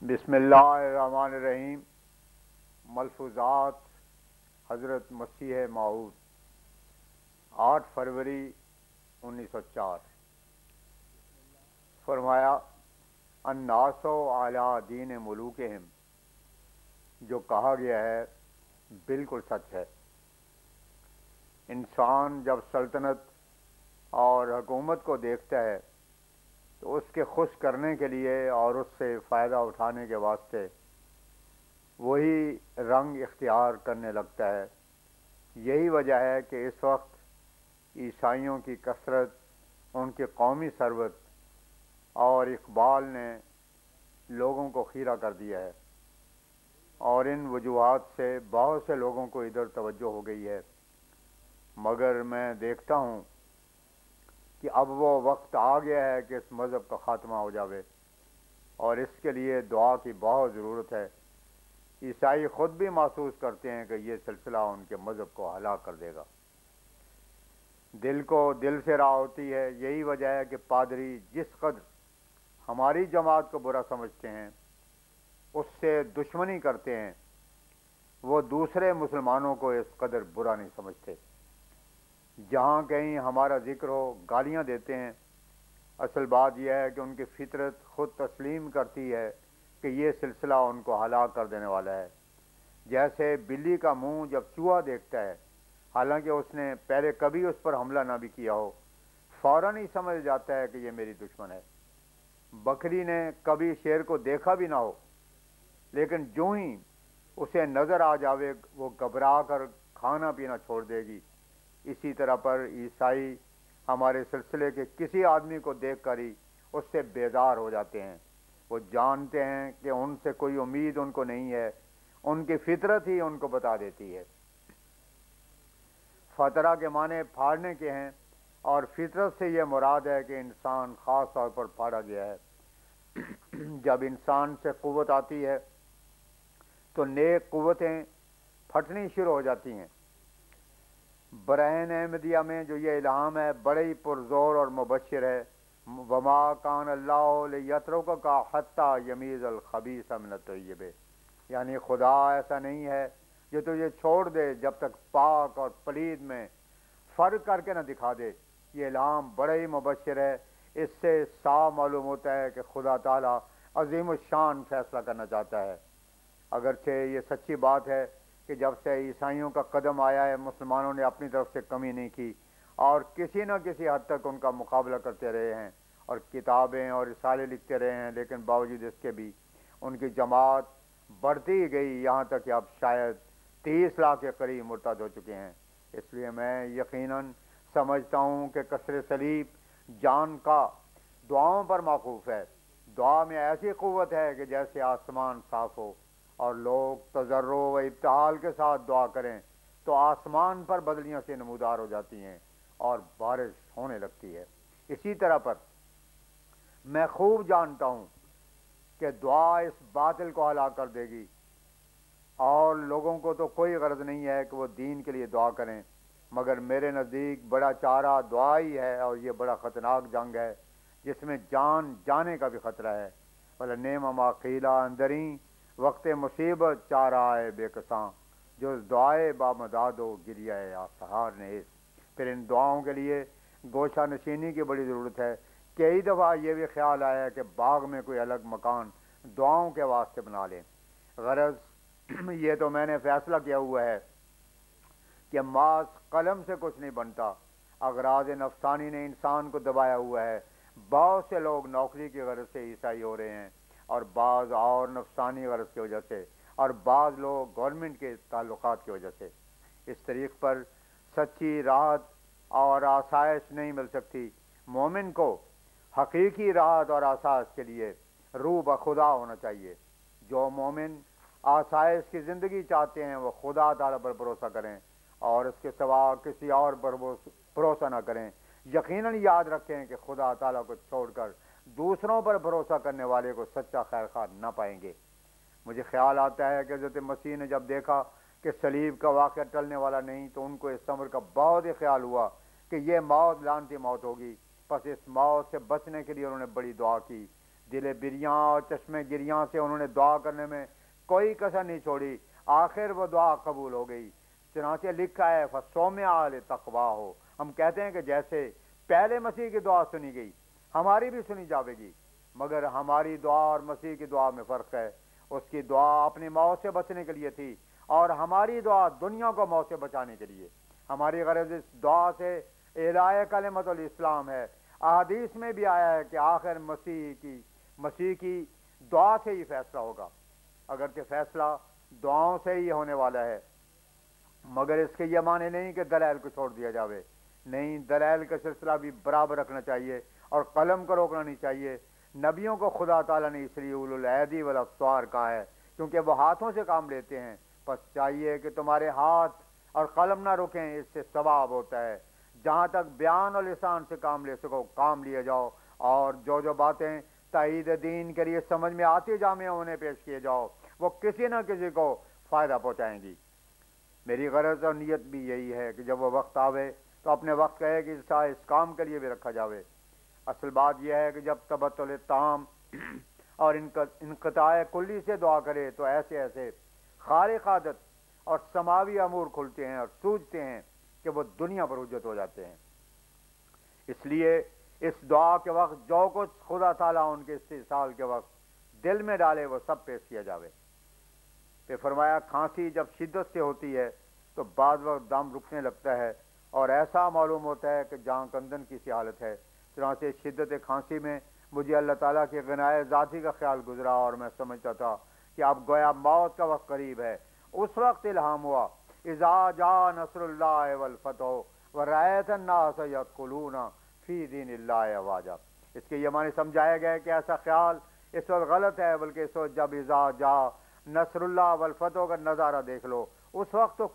بسم اللہ الرحمن الرحیم۔ ملفوظات حضرت مسیح موعود 8 فروری 1904۔ فرمایا الناس علی دین ملوکہم، جو کہا گیا ہے بالکل سچ ہے۔ انسان جب سلطنت اور حکومت کو دیکھتا ہے تو اس کے خوش کرنے کے لیے اور اس سے فائدہ اٹھانے کے واسطے وہی رنگ اختیار کرنے لگتا ہے۔ یہی وجہ ہے کہ اس وقت عیسائیوں کی کثرت، ان کی قومی ثروت اور اقبال نے لوگوں کو خیرہ کر دیا ہے، اور ان وجوہات سے بہت سے لوگوں کو ادھر توجہ ہو گئی ہے۔ مگر میں دیکھتا ہوں کہ اب وہ وقت آ گیا ہے کہ اس مذہب کا خاتمہ ہو جاوے، اور اس کے لیے دعا کی بہت ضرورت ہے۔ عیسائی خود بھی محسوس کرتے ہیں کہ یہ سلسلہ ان کے مذہب کو ہلاک کر دے گا۔ دل کو دل سے راہ ہوتی ہے۔ یہی وجہ ہے کہ پادری جس قدر ہماری جماعت کو برا سمجھتے ہیں، اس سے دشمنی کرتے ہیں، وہ دوسرے مسلمانوں کو اس قدر برا نہیں سمجھتے۔ جہاں کہیں ہمارا ذکر ہو گالیاں دیتے ہیں۔ اصل بات یہ ہے کہ ان کی فطرت خود تسلیم کرتی ہے کہ یہ سلسلہ ان کو ہلاک کر دینے والا ہے۔ جیسے بلی کا منہ جب چوہا دیکھتا ہے، حالانکہ اس نے پہلے کبھی اس پر حملہ نہ بھی کیا ہو، فوراً ہی سمجھ جاتا ہے کہ یہ میری دشمن ہے۔ بکری نے کبھی شیر کو دیکھا بھی نہ ہو، لیکن جو ہی اسے نظر آ جاوے وہ گھبرا کر کھانا پینا چھوڑ دے گی۔ اسی طرح پر عیسائی ہمارے سلسلے کے کسی آدمی کو دیکھ کر ہی اس سے بیزار ہو جاتے ہیں۔ وہ جانتے ہیں کہ ان سے کوئی امید ان کو نہیں ہے، ان کی فطرت ہی ان کو بتا دیتی ہے۔ فطرہ کے معنی پھاڑنے کے ہیں، اور فطرت سے یہ مراد ہے کہ انسان خاص طور پر پھاڑا گیا ہے۔ جب انسان سے قوت آتی ہے تو نیک قوتیں پھٹنی شروع ہو جاتی ہیں۔ برہن احمدیہ میں جو یہ الہام ہے بڑے ہی پرزور اور مبشر ہے۔ وما کان اللہ لیترکک حتی یمیز الخبیث من الطیب، یعنی خدا ایسا نہیں ہے جو تجھے چھوڑ دے جب تک پاک اور پلید میں فرق کر کے نہ دکھا دے۔ یہ الہام بڑے ہی مبشر ہے۔ اس سے صاف معلوم ہوتا ہے کہ خدا تعالیٰ عظیم الشان فیصلہ کرنا چاہتا ہے۔ اگرچہ یہ سچی بات ہے کہ جب سے عیسائیوں کا قدم آیا ہے، مسلمانوں نے اپنی طرف سے کمی نہیں کی اور کسی نہ کسی حد تک ان کا مقابلہ کرتے رہے ہیں اور کتابیں اور رسالے لکھتے رہے ہیں، لیکن باوجود اس کے بھی ان کی جماعت بڑھتی ہی گئی، یہاں تک کہ اب شاید 30 لاکھ کے قریب مرتد ہو چکے ہیں۔ اس لیے میں یقیناً سمجھتا ہوں کہ کسر صلیب جان کا دعاؤں پر موقوف ہے۔ دعا میں ایسی قوت ہے کہ جیسے آسمان صاف ہو اور لوگ تضرع و ابتحال کے ساتھ دعا کریں تو آسمان پر بدلیاں سے نمودار ہو جاتی ہیں اور بارش ہونے لگتی ہے۔ اسی طرح پر میں خوب جانتا ہوں کہ دعا اس باطل کو ہلاک کر دے گی، اور لوگوں کو تو کوئی غرض نہیں ہے کہ وہ دین کے لیے دعا کریں، مگر میرے نزدیک بڑا چارہ دعا ہی ہے، اور یہ بڑا خطرناک جنگ ہے جس میں جان جانے کا بھی خطرہ ہے۔ وَلَنِعْمَ مَا قِیلَ اندریں وقت مصیبت چارہ آئے بے کساں، جو دعائے بامداد و گریہ سہار نیز۔ پھر ان دعاؤں کے لیے گوشہ نشینی کی بڑی ضرورت ہے۔ کئی دفعہ یہ بھی خیال آیا ہے کہ باغ میں کوئی الگ مکان دعاؤں کے واسطے بنا لیں۔ غرض یہ تو میں نے فیصلہ کیا ہوا ہے کہ محض قلم سے کچھ نہیں بنتا۔ اغراض نفسانی نے انسان کو دبایا ہوا ہے۔ بہت سے لوگ نوکری کی غرض سے عیسائی ہو رہے ہیں، اور بعض اور نفسانی غرض کی وجہ سے، اور بعض لوگ گورنمنٹ کے تعلقات کی وجہ سے۔ اس طریق پر سچی راحت اور آسائش نہیں مل سکتی۔ مومن کو حقیقی راحت اور آسائش کے لیے روح بخدا ہونا چاہیے۔ جو مومن آسائش کی زندگی چاہتے ہیں وہ خدا تعالیٰ پر بھروسہ کریں اور اس کے سوا کسی اور پر بھروسہ نہ کریں۔ یقیناً یاد رکھیں کہ خدا تعالیٰ کو چھوڑ کر دوسروں پر بھروسہ کرنے والے کو سچا خیر خواہ نہ پائیں گے۔ مجھے خیال آتا ہے کہ حضرت مسیح نے جب دیکھا کہ صلیب کا واقعہ ٹلنے والا نہیں تو ان کو اس امر کا بہت ہی خیال ہوا کہ یہ موت لعنتی موت ہوگی۔ پس اس موت سے بچنے کے لیے انہوں نے بڑی دعا کی۔ دل بریاں اور چشمے گریاں سے انہوں نے دعا کرنے میں کوئی کسر نہیں چھوڑی، آخر وہ دعا قبول ہو گئی۔ چنانچہ لکھا ہے فَسَوْمِعَ لِتَقْوَاهُ، ہم کہتے ہیں کہ جیسے پہلے مسیح کی دعا سنی گئی ہماری بھی سنی جاوے گی، مگر ہماری دعا اور مسیح کی دعا میں فرق ہے۔ اس کی دعا اپنی موت سے بچنے کے لیے تھی اور ہماری دعا دنیا کو موت سے بچانے کے لیے۔ ہماری غرض اس دعا سے اعلاء کلمت الاسلام ہے۔ احادیث میں بھی آیا ہے کہ آخر مسیح کی دعا سے ہی فیصلہ ہوگا، اگرچہ فیصلہ دعاؤں سے ہی ہونے والا ہے، مگر اس کے یہ معنی نہیں کہ دلائل کو چھوڑ دیا جاوے، نہیں، دلائل کا سلسلہ بھی برابر رکھنا چاہیے اور قلم کو روکنا نہیں چاہیے۔ نبیوں کو خدا تعالیٰ نے اس لیے اولو الایدی والابصار کہا ہے کیونکہ وہ ہاتھوں سے کام لیتے ہیں، پس چاہیے کہ تمہارے ہاتھ اور قلم نہ رکیں، اس سے ثواب ہوتا ہے۔ جہاں تک بیان اور لسان سے کام لے سکو کام لیے جاؤ، اور جو باتیں تائید دین کے لیے سمجھ میں آتی جامع انہیں پیش کیے جاؤ، وہ کسی نہ کسی کو فائدہ پہنچائیں گی۔ میری غرض اور نیت بھی یہی ہے کہ جب وہ وقت آوے تو اپنے وقت کہے کہ اس کام کے لیے بھی رکھا جاوے۔ اصل بات یہ ہے کہ جب تبتل تام اور انقطاع کلی سے دعا کرے تو ایسے خارق عادت اور سماوی امور کھلتے ہیں اور سوجتے ہیں کہ وہ دنیا پر حجت ہو جاتے ہیں۔ اس لیے اس دعا کے وقت جو کچھ خدا تعالیٰ ان کے استحصال کے وقت دل میں ڈالے وہ سب پیش کیا جاوے۔ پھر فرمایا کھانسی جب شدت سے ہوتی ہے تو بعض وقت دم رکنے لگتا ہے اور ایسا معلوم ہوتا ہے کہ جہاں کندن کی سی حالت ہے۔ چنانچہ شدت کھانسی میں مجھے اللہ تعالیٰ کی غنائے ذاتی کا خیال گزرا اور میں سمجھتا تھا کہ اب گویا موت کا وقت قریب ہے۔ اس وقت الہام ہوا اذا جاء نصر اللہ والفتح ورأیت الناس یدخلون فی دین اللہ افواجا۔ اس کے یہ معنی سمجھایا گیا کہ ایسا خیال اس وقت غلط ہے، بلکہ اس وقت جب اذا جاء نصر اللہ والفتح کا نظارہ دیکھ لو، اس وقت تو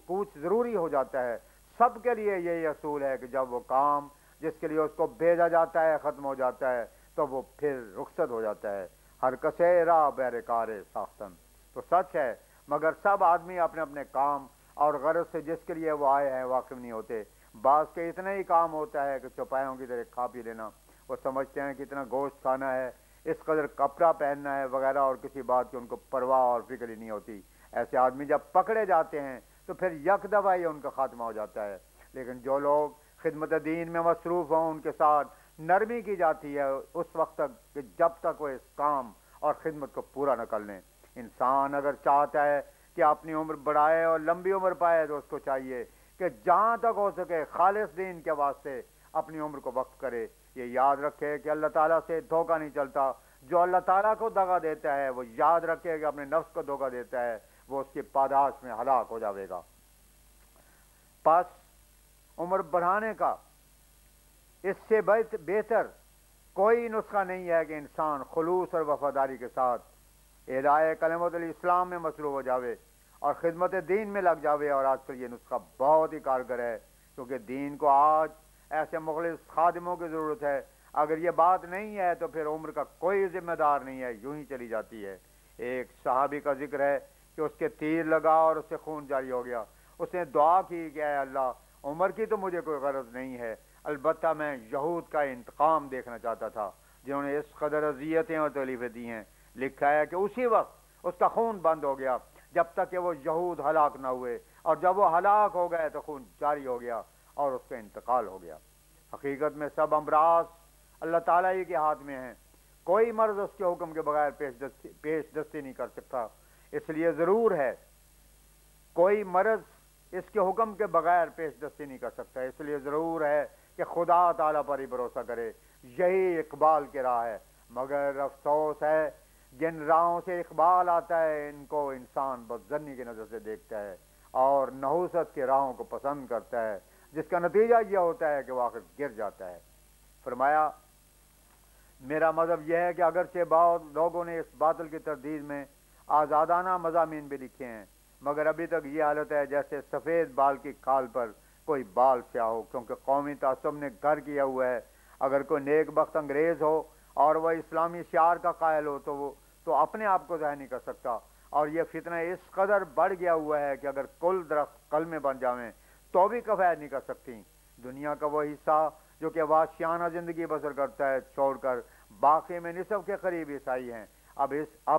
کوچ ضروری ہو جاتا ہے۔ سب کے لیے یہی اصول ہے کہ جب وہ کام جس کے لیے اس کو بھیجا جاتا ہے ختم ہو جاتا ہے تو وہ پھر رخصت ہو جاتا ہے۔ ہر کسے راہ بہر کار ساختن، تو سچ ہے، مگر سب آدمی اپنے اپنے کام اور غرض سے جس کے لیے وہ آئے ہیں واقف نہیں ہوتے۔ بعض کے اتنا ہی کام ہوتا ہے کہ چوپایوں کی طرح کھا پی لینا، وہ سمجھتے ہیں کہ اتنا گوشت کھانا ہے، اس قدر کپڑا پہننا ہے وغیرہ، اور کسی بات کی ان کو پرواہ اور فکر ہی نہیں ہوتی۔ ایسے آدمی جب پکڑے جاتے ہیں تو پھر یک دفعہ ہی ان کا خاتمہ ہو جاتا ہے۔ لیکن جو لوگ خدمت دین میں مصروف ہوں ان کے ساتھ نرمی کی جاتی ہے اس وقت تک کہ جب تک وہ اس کام اور خدمت کو پورا نہ کر لیں۔ انسان اگر چاہتا ہے کہ اپنی عمر بڑھائے اور لمبی عمر پائے تو اس کو چاہیے کہ جہاں تک ہو سکے خالص دین کے واسطے اپنی عمر کو وقف کرے۔ یہ یاد رکھے کہ اللہ تعالیٰ سے دھوکہ نہیں چلتا۔ جو اللہ تعالیٰ کو دغا دیتا ہے وہ یاد رکھے کہ اپنے نفس کو دھوکہ دیتا ہے، وہ اس کی پاداش میں ہلاک ہو جاوے گا۔ پس عمر بڑھانے کا اس سے بہتر کوئی نسخہ نہیں ہے کہ انسان خلوص اور وفاداری کے ساتھ اعلاء کلمت الاسلام میں مصروف ہو جاوے اور خدمت دین میں لگ جاوے۔ اور آج کل یہ نسخہ بہت ہی کارگر ہے کیونکہ دین کو آج ایسے مخلص خادموں کی ضرورت ہے۔ اگر یہ بات نہیں ہے تو پھر عمر کا کوئی ذمہ دار نہیں ہے، یوں ہی چلی جاتی ہے۔ ایک صحابی کا ذکر ہے کہ اس کے تیر لگا اور اس سے خون جاری ہو گیا۔ اس نے دعا کی کہ اے اللہ، عمر کی تو مجھے کوئی غرض نہیں ہے، البتہ میں یہود کا انتقام دیکھنا چاہتا تھا جنہوں نے اس قدر اذیتیں اور تکلیفیں دی ہیں۔ لکھا ہے کہ اسی وقت اس کا خون بند ہو گیا جب تک کہ وہ یہود ہلاک نہ ہوئے، اور جب وہ ہلاک ہو گئے تو خون جاری ہو گیا اور اس کا انتقال ہو گیا۔ حقیقت میں سب امراض اللہ تعالیٰ ہی کے ہاتھ میں ہیں، کوئی مرض اس کے حکم کے بغیر پیش دستی نہیں کر سکتا۔ اس لیے ضرور ہے کوئی مرض اس کے حکم کے بغیر پیش دستی نہیں کر سکتا، اس لیے ضرور ہے کہ خدا تعالیٰ پر ہی بھروسہ کرے، یہی اقبال کی راہ ہے۔ مگر افسوس ہے جن راہوں سے اقبال آتا ہے ان کو انسان بدظنی کی نظر سے دیکھتا ہے اور نحوست کے راہوں کو پسند کرتا ہے، جس کا نتیجہ یہ ہوتا ہے کہ وہ آخر گر جاتا ہے۔ فرمایا میرا مذہب یہ ہے کہ اگرچہ بہت لوگوں نے اس باطل کی تردید میں آزادانہ مضامین بھی لکھے ہیں، مگر ابھی تک یہ حالت ہے جیسے سفید بال کی کھال پر کوئی بال سیاہ ہو، کیونکہ قومی تعصب نے گھر کیا ہوا ہے۔ اگر کوئی نیک بخت انگریز ہو اور وہ اسلامی شعار کا قائل ہو تو اپنے آپ کو ظاہر نہیں کر سکتا، اور یہ فتنہ اس قدر بڑھ گیا ہوا ہے کہ اگر کل درخت کلمے بن جاویں تو بھی کفایت نہیں کر سکتی۔ دنیا کا وہ حصہ جو کہ وحشیانہ زندگی بسر کرتا ہے چھوڑ کر باقی میں نصف کے قریب عیسائی ہیں۔ اب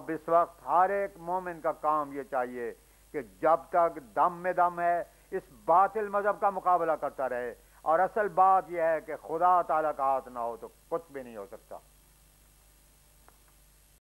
اس وقت ہر ایک مومن کا کام یہ چاہیے کہ جب تک دم میں دم ہے اس باطل مذہب کا مقابلہ کرتا رہے، اور اصل بات یہ ہے کہ خدا تعالیٰ کا ہاتھ نہ ہو تو کچھ بھی نہیں ہو سکتا۔